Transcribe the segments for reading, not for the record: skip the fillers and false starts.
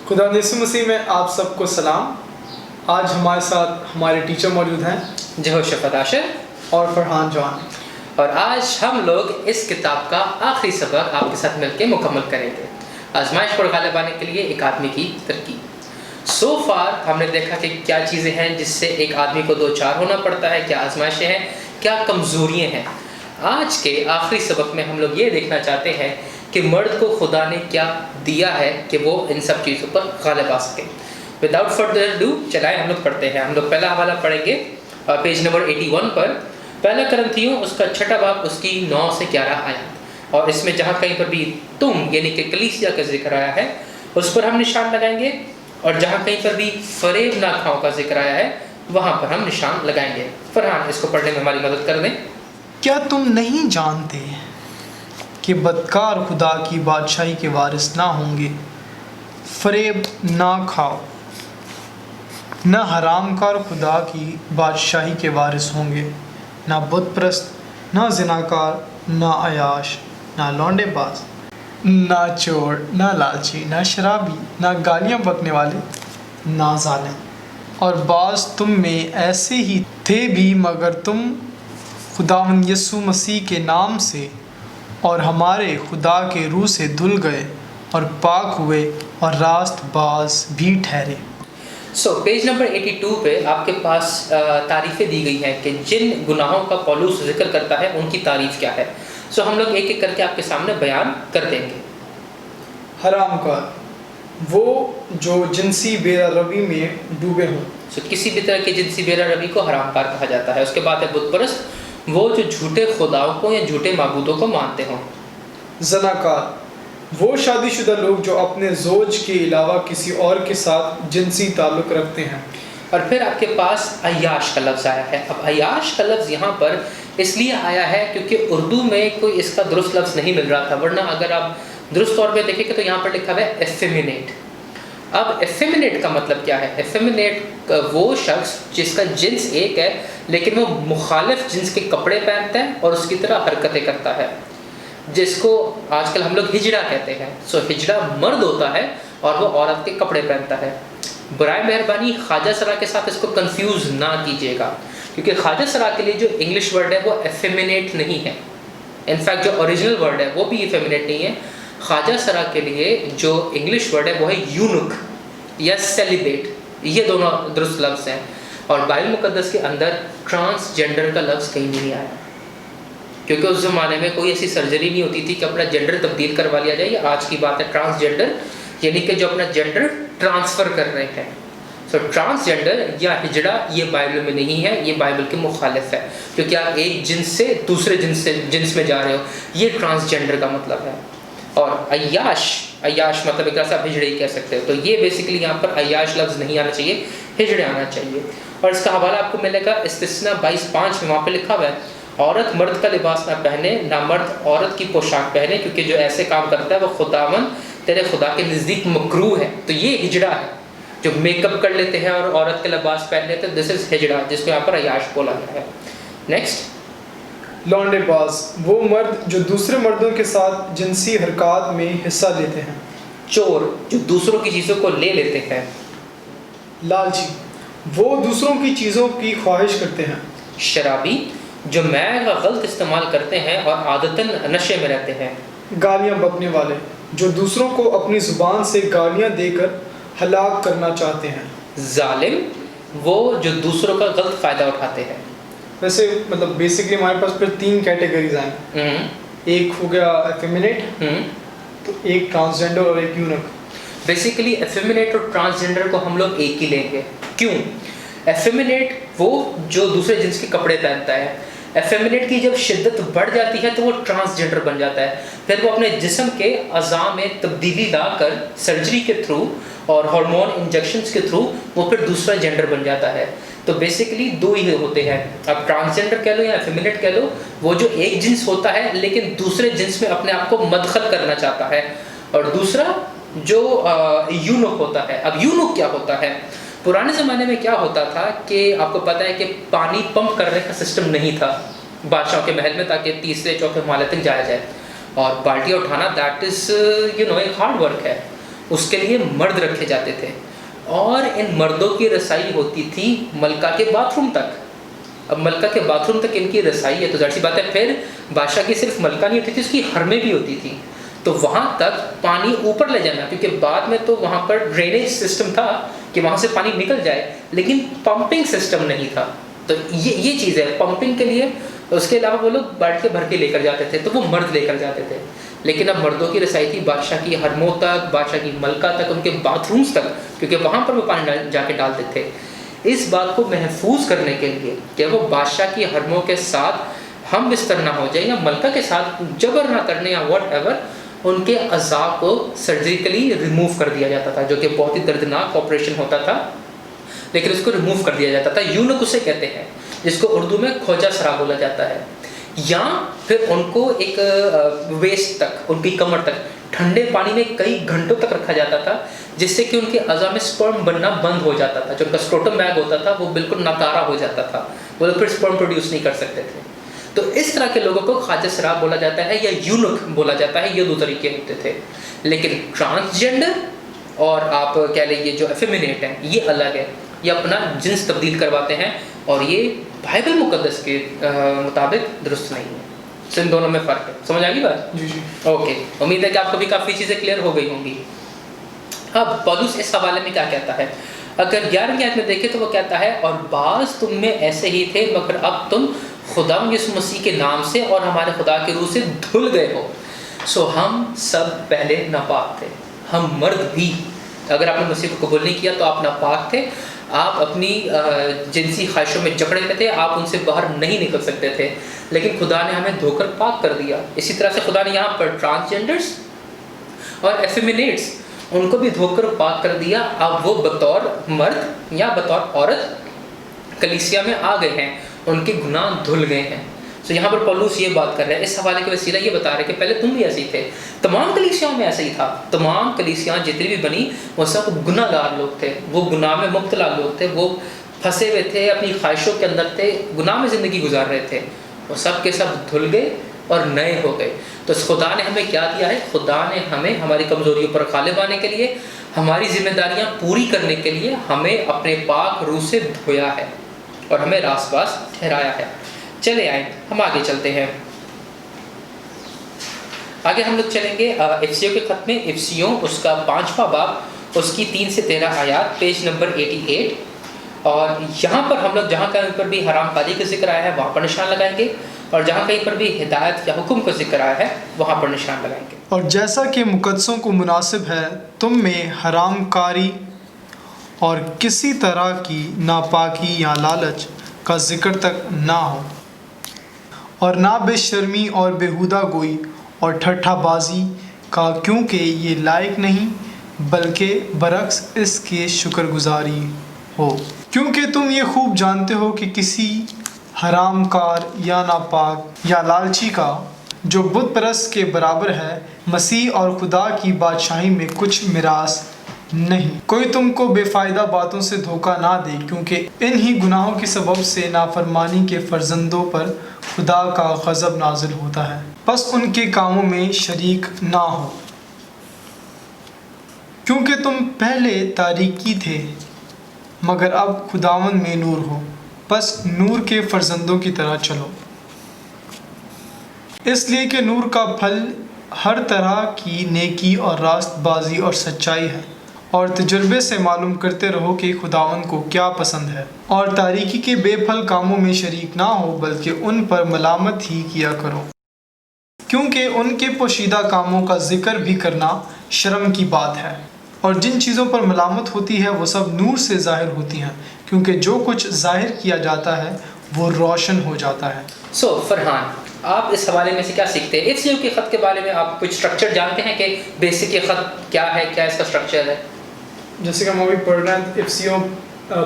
خدا یسوع مسیح میں آپ سب کو سلام۔ آج ہمارے ساتھ ہمارے ٹیچر موجود ہیں جہوشفت عاشر اور فرحان جوان، اور آج ہم لوگ اس کتاب کا آخری سبق آپ کے ساتھ مل کے مکمل کریں گے، آزمائش پر غالب آنے کے لیے ایک آدمی کی ترکیب۔ سو فار ہم نے دیکھا کہ کیا چیزیں ہیں جس سے ایک آدمی کو دو چار ہونا پڑتا ہے، کیا آزمائشیں ہیں، کیا کمزوریاں ہیں۔ آج کے آخری سبق میں ہم لوگ یہ دیکھنا چاہتے ہیں کہ مرد کو خدا نے کیا دیا ہے کہ وہ ان سب چیزوں پر غالب آ سکے۔ وداؤٹ فردر ڈو چلائیں ہم لوگ پڑھتے ہیں۔ ہم لوگ پہلا حوالہ پڑھیں گے پیج نمبر 81 پر، پہلا کرنتھیوں اس کا 6 باب اس کی 9 سے 11 آیات، اور اس میں جہاں کہیں پر بھی تم یعنی کہ کلیسیا کا ذکر آیا ہے اس پر ہم نشان لگائیں گے، اور جہاں کہیں پر بھی فریب نہ کھاؤ کا ذکر آیا ہے وہاں پر ہم نشان لگائیں گے۔ فرحان اس کو پڑھنے میں ہماری مدد کر دیں۔ کیا تم نہیں جانتے کہ بدکار خدا کی بادشاہی کے وارث نہ ہوں گے؟ فریب نہ کھاؤ، نہ حرام کار خدا کی بادشاہی کے وارث ہوں گے، نہ بت پرست، نہ زناکار، نہ عیاش، نہ لونڈے باز، نہ چور، نہ لالچی، نہ شرابی، نہ گالیاں بکنے والے، نہ ظالم۔ اور بعض تم میں ایسے ہی تھے بھی، مگر تم خداوند یسوع مسیح کے نام سے اور ہمارے خدا کے روح سے دھل گئے اور پاک ہوئے اور راست باز بھی ٹھہرے۔ پیج نمبر 82 پہ آپ کے پاس تعریفیں دی گئی ہیں کہ جن گناہوں کا پولس ذکر کرتا ہے ان کی تعریف کیا ہے۔ ہم لوگ ایک ایک کر کے آپ کے سامنے بیان کر دیں گے۔ حرام کار، وہ جو جنسی بے روی میں ڈوبے ہوں۔ کسی بھی طرح کی جنسی بے روی کو حرام کار کہا جاتا ہے۔ اس کے بعد ہے بت پرست، وہ جو جھوٹے خداؤں کو یا جھوٹے معبودوں کو مانتے ہوں۔ زناکار، وہ شادی شدہ لوگ جو اپنے زوج کے علاوہ کسی اور کے ساتھ جنسی تعلق رکھتے ہیں۔ اور پھر آپ کے پاس عیاش کا لفظ آیا ہے۔ اب عیاش کا لفظ یہاں پر اس لیے آیا ہے کیونکہ اردو میں کوئی اس کا درست لفظ نہیں مل رہا تھا، ورنہ اگر آپ درست طور پہ دیکھیں گے تو یہاں پر لکھا ہوا ہے ایفیمینیٹ۔ اب ایفیمینیٹ کا مطلب کیا ہے؟ ایفیمینیٹ وہ شخص جس کا جنس ایک ہے لیکن وہ مخالف جنس کے کپڑے پہنتا ہے اور اس کی طرح حرکتیں کرتا ہے، جس کو آج کل ہم لوگ ہجڑا کہتے ہیں۔ ہجڑا مرد ہوتا ہے اور وہ عورت کے کپڑے پہنتا ہے۔ برائے مہربانی خواجہ سرا کے ساتھ اس کو کنفیوز نہ کیجیے گا، کیونکہ خواجہ سرا کے لیے جو انگلش ورڈ ہے وہ ایفیمینیٹ نہیں ہے۔ انفیکٹ جو اوریجنل ورڈ ہے وہ بھی ایفیمینیٹ نہیں ہے۔ خواجہ سرا کے لیے جو انگلش ورڈ ہے وہ ہے یونک یا سیلیبیٹ، یہ دونوں درست لفظ ہیں۔ اور بائبل مقدس کے اندر ٹرانسجینڈر کا لفظ کہیں نہیں آیا، کیونکہ اس زمانے میں کوئی ایسی سرجری نہیں ہوتی تھی کہ اپنا جینڈر تبدیل کروا لیا جائے۔ یہ آج کی بات ہے ٹرانسجینڈر، یعنی کہ جو اپنا جینڈر ٹرانسفر کر رہے ہیں۔ ٹرانسجینڈر یا ہجڑا یہ بائبل میں نہیں ہے، یہ بائبل کے مخالف ہے، کیونکہ آپ ایک جنس سے دوسرے جنس میں جا رہے ہو، یہ ٹرانسجینڈر کا مطلب ہے۔ اور عیاش مطلب ایک طرح سے آپ ہجڑے ہی کہہ سکتے ہو، تو یہ بیسیکلی یہاں پر عیاش لفظ نہیں آنا چاہیے، ہجڑے آنا چاہیے۔ اور اس کا حوالہ آپ کو ملے گا استثنا 22:5 میں، وہاں پہ لکھا ہوا ہے عورت مرد کا لباس نہ پہنے، نہ مرد عورت کی پوشاک پہنے، کیونکہ جو ایسے کام کرتا ہے وہ خداوند تیرے خدا کے نزدیک مکروہ ہے۔ تو یہ ہجڑا ہے، جو میک اپ کر لیتے ہیں اور عورت کے لباس پہن لیتے ہیں، دس از ہجڑا، جس کو یہاں پر عیاش بولا گیا ہے۔ نیکسٹ، لونڈے باز، وہ مرد جو دوسرے مردوں کے ساتھ جنسی حرکات میں حصہ لیتے ہیں۔ چور، جو دوسروں کی چیزوں کو لے لیتے ہیں۔ لالچی، وہ دوسروں کی چیزوں کی خواہش کرتے ہیں۔ شرابی، جو مے کا غلط استعمال کرتے ہیں اور عادتاً نشے میں رہتے ہیں۔ گالیاں بکنے والے، جو دوسروں کو اپنی زبان سے گالیاں دے کر ہلاک کرنا چاہتے ہیں۔ ظالم، وہ جو دوسروں کا غلط فائدہ اٹھاتے ہیں۔ ویسے مطلب بیسکلی ہمارے پاس پھر 3 کیٹیگریز ہیں، ایک ہو گیا ایفیمینیٹ، تو ایک ٹرانسجینڈر اور ایک یونک۔ بیسیکلی ایفیمینیٹ اور ٹرانسجینڈر کو ہم لوگ ایک ہی لیں گے۔ کیوں؟ ایفیمینیٹ وہ جو دوسرے جنس کے کپڑے پہنتا ہے، ایفیمینیٹ کی جب شدت بڑھ جاتی ہے تو وہ ٹرانسجینڈر بن جاتا ہے، پھر وہ اپنے جسم کے اعضاء میں تبدیلی لا کر سرجری کے تھرو اور ہارمون انجیکشنز کے تھرو وہ پھر دوسرا جینڈر بن جاتا ہے۔ تو بیسیکلی 2 ہی ہوتے ہیں، اب ٹرانسجینڈر کہہ لو یا ایفیمینیٹ کہہ لو، وہ جو ایک جنس ہوتا ہے لیکن دوسرے جنس میں اپنے آپ کو مدخل کرنا چاہتا ہے، اور دوسرا جو یونک ہوتا ہے۔ اب یونک کیا ہوتا ہے؟ پرانے زمانے میں کیا ہوتا تھا کہ آپ کو پتہ ہے کہ پانی پمپ کرنے کا سسٹم نہیں تھا بادشاہوں کے محل میں تاکہ تیسرے چوتھے مالے تک جایا جائے، اور بالٹیاں اٹھانا دیٹ از ایک ہارڈ ورک ہے۔ اس کے لیے مرد رکھے جاتے تھے، اور ان مردوں کی رسائی ہوتی تھی ملکہ کے باتھ روم تک۔ اب ملکہ کے باتھ روم تک ان کی رسائی ہے تو ظاہر سی بات ہے پھر بادشاہ کی صرف ملکہ نہیں ہوتی تھی، اس کی حرمیں بھی ہوتی تھی، تو وہاں تک پانی اوپر لے جانا، کیونکہ بعد میں تو وہاں پر ڈرینیج سسٹم تھا کہ وہاں سے پانی نکل جائے، لیکن پمپنگ سسٹم نہیں تھا۔ تو یہ چیز ہے پمپنگ کے لیے، اس کے علاوہ وہ لوگ بالٹی بھر کے لے کر جاتے تھے، تو وہ مرد لے کر جاتے تھے۔ لیکن اب مردوں کی رسائی تھی بادشاہ کی حرموں تک، بادشاہ کی ملکہ تک، ان کے باتھ رومز تک، کیونکہ وہاں پر وہ پانی جا کے ڈالتے تھے۔ اس بات کو محفوظ کرنے کے لیے کہ وہ بادشاہ کی حرموں کے ساتھ ہم بستر نہ ہو جائیں یا ملکہ کے ساتھ جبر نہ کرنے یا واٹ ایور، ان کے اعضاء کو سرجیکلی ریموو کر دیا جاتا تھا، جو کہ بہت ہی دردناک آپریشن ہوتا تھا، لیکن اس کو ریموو کر دیا جاتا تھا۔ یونک اسے کہتے ہیں، جس کو اردو میں کھوجا سرا بولا جاتا ہے، یا پھر ان کو ایک ویسٹ تک، ان کی کمر تک ٹھنڈے پانی میں کئی گھنٹوں تک رکھا جاتا تھا، جس سے کہ ان کے اعضاء میں سپرم بننا بند ہو جاتا تھا۔ جو ان کا سکروٹم بیگ ہوتا تھا وہ بالکل ناکارہ ہو جاتا تھا، وہ لوگ پھر سپرم پروڈیوس نہیں کر سکتے تھے۔ تو اس طرح کے لوگوں کو خواجہ سرا بولا جاتا ہے یا یونک بولا جاتا ہے، یہ دو طریقے ہوتے تھے۔ لیکن ٹرانسجینڈر اور آپ کہہ لیجیے جو ایفیمینیٹ ہیں، یہ الگ ہے، یہ اپنا جنس تبدیل کرواتے ہیں، اور یہ بائبل مقدس کے مطابق درست نہیں ہے۔ ان دونوں میں فرق ہے، سمجھ آ گئی بات؟ جی جی اوکے، امید ہے کہ آپ کو بھی کافی چیزیں کلیئر ہو گئی ہوں گی۔ اب پولس اس حوالے میں کیا کہتا ہے؟ اگر 11ویں آیت میں دیکھیں تو وہ کہتا ہے، اور بعض تم میں ایسے ہی تھے مگر اب تم خدا یسوع مسیح کے نام سے اور ہمارے خدا کے روح سے دھل گئے ہو۔ سو ہم سب پہلے ناپاک تھے، ہم مرد بھی، اگر آپ نے مسیح کو قبول نہیں کیا تو آپ ناپاک تھے، آپ اپنی جنسی خواہشوں میں جکڑے ہوئے تھے، آپ ان سے باہر نہیں نکل سکتے تھے، لیکن خدا نے ہمیں دھو کر پاک کر دیا۔ اسی طرح سے خدا نے یہاں پر ٹرانسجینڈرز اور ایفیمینیٹس ان کو بھی دھو کر پاک کر دیا۔ اب وہ بطور مرد یا بطور عورت کلیسیا میں آ گئے ہیں، ان کے گناہ دھل گئے ہیں۔ تو یہاں پر پولس یہ بات کر رہے ہیں، اس حوالے کے وسیلہ یہ بتا رہے ہیں کہ پہلے تم بھی ایسے ہی تھے، تمام کلیسیاؤں میں ایسے ہی تھا، تمام کلیسیاں جتنی بھی بنی وہ سب گناہ گار لوگ تھے، وہ گناہ میں مبتلا لوگ تھے، وہ پھنسے ہوئے تھے، اپنی خواہشوں کے اندر تھے، گناہ میں زندگی گزار رہے تھے، وہ سب کے سب دھل گئے اور نئے ہو گئے۔ تو خدا نے ہمیں کیا دیا ہے؟ خدا نے ہمیں ہماری کمزوریوں پر غالب آنے کے لیے، ہماری ذمہ داریاں پوری کرنے کے لیے ہمیں اپنے پاک روح سے دھویا ہے اور ہمیں راست باز ٹھہرایا ہے۔ چلے آئیں ہم آگے چلتے ہیں۔ آگے ہم لوگ چلیں گے افسیوں کے خط میں، افسیوں اس کا 5واں باب، اس کی 3 سے 13 آیات، پیج نمبر 88۔ اور یہاں پر ہم لوگ جہاں کہیں پر بھی حرام کاری کا ذکر آیا ہے وہاں پر نشان لگائیں گے، اور جہاں کہیں پر بھی ہدایت یا حکم کا ذکر آیا ہے وہاں پر نشان لگائیں گے۔ اور جیسا کہ مقدسوں کو مناسب ہے تم میں حرام کاری اور کسی طرح کی ناپاکی یا لالچ کا ذکر تک نہ ہو، اور نہ بے شرمی اور بیہودہ گوئی اور ٹھٹھا بازی کا، کیونکہ یہ لائق نہیں، بلکہ برعکس اس کے شکر گزاری ہو۔ کیونکہ تم یہ خوب جانتے ہو کہ کسی حرام کار یا ناپاک یا لالچی کا جو بت پرست کے برابر ہے مسیح اور خدا کی بادشاہی میں کچھ میراث نہیں۔ کوئی تم کو بے فائدہ باتوں سے دھوکہ نہ دے، کیونکہ انہی گناہوں کے سبب سے نافرمانی کے فرزندوں پر خدا کا غضب نازل ہوتا ہے۔ پس ان کے کاموں میں شریک نہ ہو، کیونکہ تم پہلے تاریکی تھے مگر اب خداوند میں نور ہو، پس نور کے فرزندوں کی طرح چلو۔ اس لیے کہ نور کا پھل ہر طرح کی نیکی اور راست بازی اور سچائی ہے، اور تجربے سے معلوم کرتے رہو کہ خداوند کو کیا پسند ہے، اور تاریکی کے بے پھل کاموں میں شریک نہ ہو بلکہ ان پر ملامت ہی کیا کرو، کیونکہ ان کے پوشیدہ کاموں کا ذکر بھی کرنا شرم کی بات ہے، اور جن چیزوں پر ملامت ہوتی ہے وہ سب نور سے ظاہر ہوتی ہیں، کیونکہ جو کچھ ظاہر کیا جاتا ہے وہ روشن ہو جاتا ہے۔ فرحان، آپ اس حوالے میں سے کیا سیکھتے ہیں؟ افسیوں کے خط کے بارے میں آپ کچھ سٹرکچر جانتے ہیں کہ بیسک یہ خط کیا ہے، کیا اس کا سٹرکچر ہے؟ جیسے کہ ہم ابھی پڑھ رہے ہیں افسیوں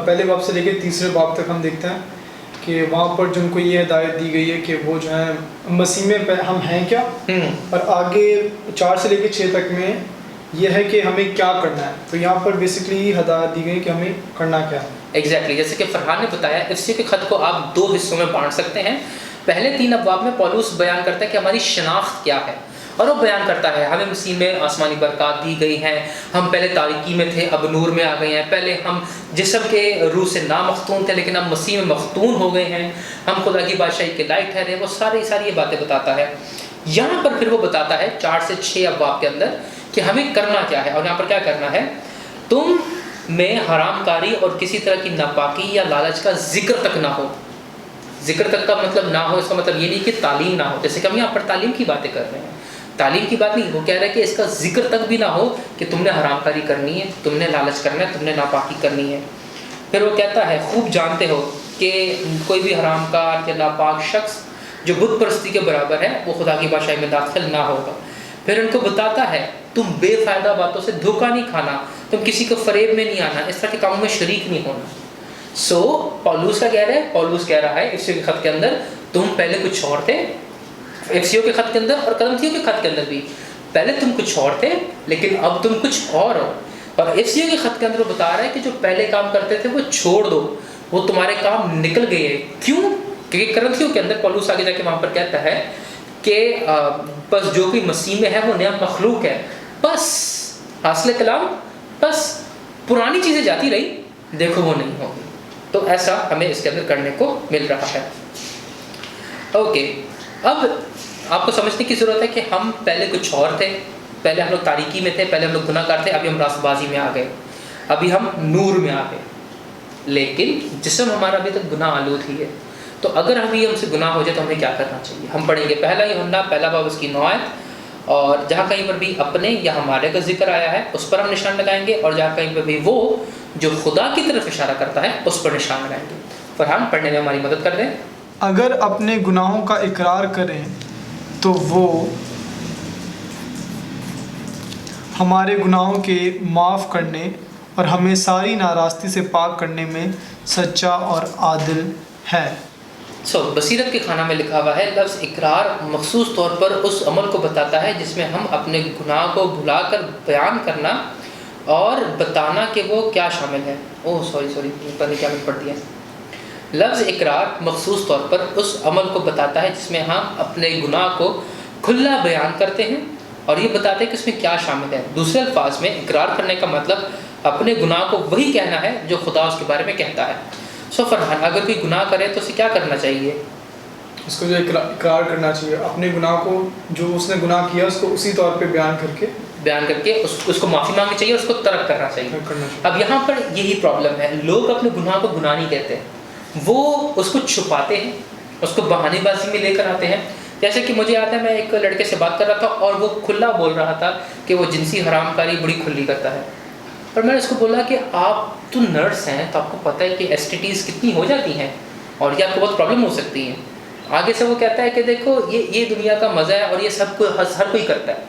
پہلے باب سے لے کے تیسرے باب تک ہم دیکھتے ہیں کہ وہاں پر جن کو یہ ہدایت دی گئی ہے کہ وہ جو ہے مسیح میں ہم ہیں کیا، اور آگے 4 سے لے کے 6 تک میں یہ ہے کہ ہمیں کیا کرنا ہے۔ تو یہاں پر بیسکلی ہدایت دی گئی کہ ہمیں کرنا کیا ہے۔ ایگزیکٹلی جیسے کہ فرحان نے بتایا، افسیوں کے خط کو آپ 2 حصوں میں بانٹ سکتے ہیں۔ پہلے 3 ابواب میں پولس بیان کرتا ہے کہ ہماری شناخت کیا ہے، اور وہ بیان کرتا ہے ہمیں مسیح میں آسمانی برکات دی گئی ہیں، ہم پہلے تاریکی میں تھے اب نور میں آ گئے ہیں، پہلے ہم جسم کے روح سے نامختون تھے لیکن اب مسیح میں مختون ہو گئے ہیں، ہم خدا کی بادشاہی کے لائق ٹھہرے. وہ ساری یہ باتیں بتاتا ہے. یہاں پر پھر وہ بتاتا ہے 4 سے 6 ابواب کے اندر کہ ہمیں کرنا کیا ہے. اور یہاں پر کیا کرنا ہے، تم میں حرام کاری اور کسی طرح کی ناپاکی یا لالچ کا ذکر تک نہ ہو. ذکر تک کا مطلب نہ ہو، اس کا مطلب یہ نہیں کہ تعلیم نہ ہو، جیسے کہ ہم یہاں پر تعلیم کی باتیں کر رہے ہیں، تعلیم کی بات نہیں. وہ کہہ رہا ہے کہ اس کا ذکر تک بھی نہ ہو کہ تم نے حرام کاری کرنی ہے، تم نے لالچ کرنا ہے، تم نے ناپاکی کرنی ہے. پھر وہ کہتا ہے خوب جانتے ہو کہ کوئی بھی حرام کار یا ناپاک شخص جو بت پرستی کے برابر ہے وہ خدا کی بادشاہی میں داخل نہ ہوگا. پھر ان کو بتاتا ہے تم بے فائدہ باتوں سے دھوکہ نہیں کھانا، تم کسی کو فریب میں نہیں آنا، اس طرح کے کاموں میں شریک نہیں ہونا. پولوس کا کہہ رہا ہے، پولوس کہہ رہا ہے افسیوں کے خط کے اندر تم پہلے کچھ اور تھے، افسیوں کے خط کے اندر اور کرنتھیوں کے خط کے اندر بھی پہلے تم کچھ اور تھے لیکن اب تم کچھ اور ہو. اور افسیوں کے خط کے اندر وہ بتا رہا ہے کہ جو پہلے کام کرتے تھے وہ چھوڑ دو، وہ تمہارے کام نکل گئے ہیں. کیوں؟ کیونکہ کرنتھیوں کے اندر پولوس آگے جا کے وہاں پر کہتا ہے کہ بس جو کوئی مسیح میں ہے وہ نیا مخلوق ہے. بس حاصل کلام، بس پرانی چیزیں جاتی رہی، دیکھو وہ نہیں ہوگی. تو ایسا ہمیں اس کے اندر کرنے کو مل رہا ہے. اوکے، اب آپ کو سمجھنے کی ضرورت ہے کہ ہم پہلے کچھ اور تھے، پہلے ہم لوگ تاریکی میں تھے، پہلے ہم لوگ گناہ کار تھے، ابھی ہم راست بازی میں آ گئے، ابھی ہم نور میں آ گئے. لیکن جسم ہمارا ابھی تک گناہ آلود ہی ہے. تو اگر ابھی ہم سے گناہ ہو جائے تو ہمیں کیا کرنا چاہیے؟ ہم پڑھیں گے پہلا یوحنا پہلا باب اس کی 9 آیت، اور جہاں کہیں پر بھی اپنے یا ہمارے کا ذکر آیا ہے اس پر ہم نشان لگائیں گے، اور جہاں کہیں پر بھی وہ جو خدا کی طرف اشارہ کرتا ہے اس پر نشان لگائیں گے. فرحان پڑھنے میں ہماری مدد کر دیں. اگر اپنے گناہوں کا اقرار کریں تو وہ ہمارے گناہوں کے معاف کرنے اور ہمیں ساری ناراستی سے پاک کرنے میں سچا اور عادل ہے. بصیرت کے خانہ میں لکھا ہوا ہے لفظ اقرار مخصوص طور پر اس عمل کو بتاتا ہے جس میں ہم اپنے گناہ کو بھلا کر بیان کرنا اور بتانا کہ وہ کیا شامل ہے. سوری پتہ نہیں کیا میں پڑھ دیا. لفظ اقرار مخصوص طور پر اس عمل کو بتاتا ہے جس میں ہم اپنے گناہ کو کھلا بیان کرتے ہیں اور یہ بتاتے ہیں کہ اس میں کیا شامل ہے. دوسرے الفاظ میں اقرار کرنے کا مطلب اپنے گناہ کو وہی کہنا ہے جو خدا اس کے بارے میں کہتا ہے. فرحان اگر کوئی گناہ کرے تو اسے کیا کرنا چاہیے؟ اس کو جو اقرار کرنا چاہیے، اپنے گناہ کو جو اس نے گناہ کیا اس کو اسی طور پہ بیان کر کے اس کو معافی مانگنی چاہیے، اس کو ترک کرنا چاہیے. اب یہاں پر یہی پرابلم ہے، لوگ اپنے گناہ کو گناہ نہیں کہتے، وہ اس کو چھپاتے ہیں، اس کو بہانے بازی میں لے کر آتے ہیں. جیسے کہ مجھے یاد ہے میں ایک لڑکے سے بات کر رہا تھا اور وہ کھلا بول رہا تھا کہ وہ جنسی حرام کاری بڑی کھلی کرتا ہے. اور میں نے اس کو بولا کہ آپ تو نرس ہیں تو آپ کو پتہ ہے کہ ایس ٹی ٹیز کتنی ہو جاتی ہیں اور یہ آپ کو بہت پرابلم ہو سکتی ہیں. آگے سے وہ کہتا ہے کہ دیکھو یہ دنیا کا مزہ ہے اور یہ سب کو ہر کوئی کرتا ہے،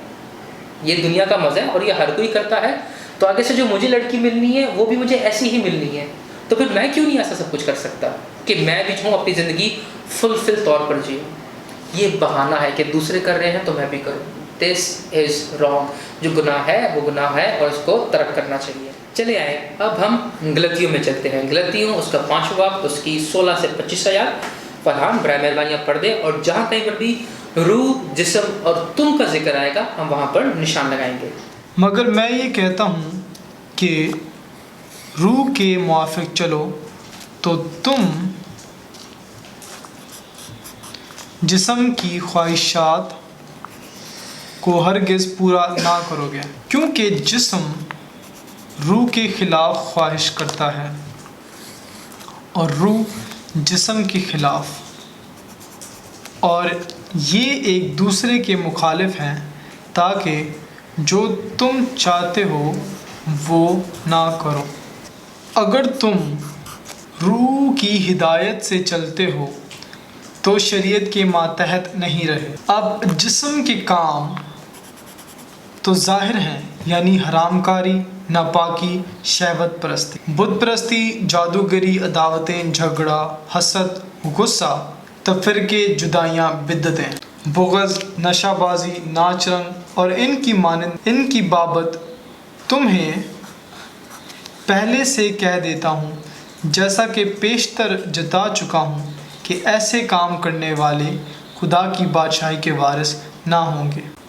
یہ دنیا کا مزہ ہے اور یہ ہر کوئی کرتا ہے، تو آگے سے جو مجھے لڑکی ملنی ہے وہ بھی مجھے ایسی ہی ملنی ہے، تو پھر میں کیوں نہیں ایسا سب کچھ کر سکتا کہ میں بھی ہوں اپنی زندگی فل طور پر جیوں. یہ بہانہ ہے کہ دوسرے کر رہے ہیں تو میں بھی کروں. دس از رانگ. جو گناہ ہے وہ گناہ ہے اور اس کو ترک کرنا چاہیے. چلے آئے اب ہم غلطیوں میں چلتے ہیں. غلطیوں اس کا 5واں باب اس کی 16 سے 25 آیات. فرحان برائے مہربانی آپ پڑھ دیں، اور جہاں کہیں پر بھی روح، جسم اور تم کا ذکر آئے گا ہم وہاں پر نشان لگائیں گے. مگر میں یہ کہتا ہوں کہ روح کے موافق چلو تو تم جسم کی خواہشات کو ہرگز پورا نہ کرو گے، کیونکہ جسم روح کے خلاف خواہش کرتا ہے اور روح جسم کے خلاف، اور یہ ایک دوسرے کے مخالف ہیں تاکہ جو تم چاہتے ہو وہ نہ کرو. اگر تم روح کی ہدایت سے چلتے ہو تو شریعت کے ماتحت نہیں رہے. اب جسم کے کام تو ظاہر ہیں، یعنی حرام کاری، ناپاکی، شہوت پرستی، بت پرستی، جادوگری، عداوتیں، جھگڑا، حسد، غصہ، تفرقے، جدائیاں، بدعتیں، بغض، نشہ بازی، ناچ رنگ اور ان کی مانند. ان کی بابت تمہیں پہلے سے کہہ دیتا ہوں، جیسا کہ پیشتر جتا چکا ہوں، کہ ایسے کام کرنے والے خدا کی بادشاہی کے وارث نہ ہوں گے.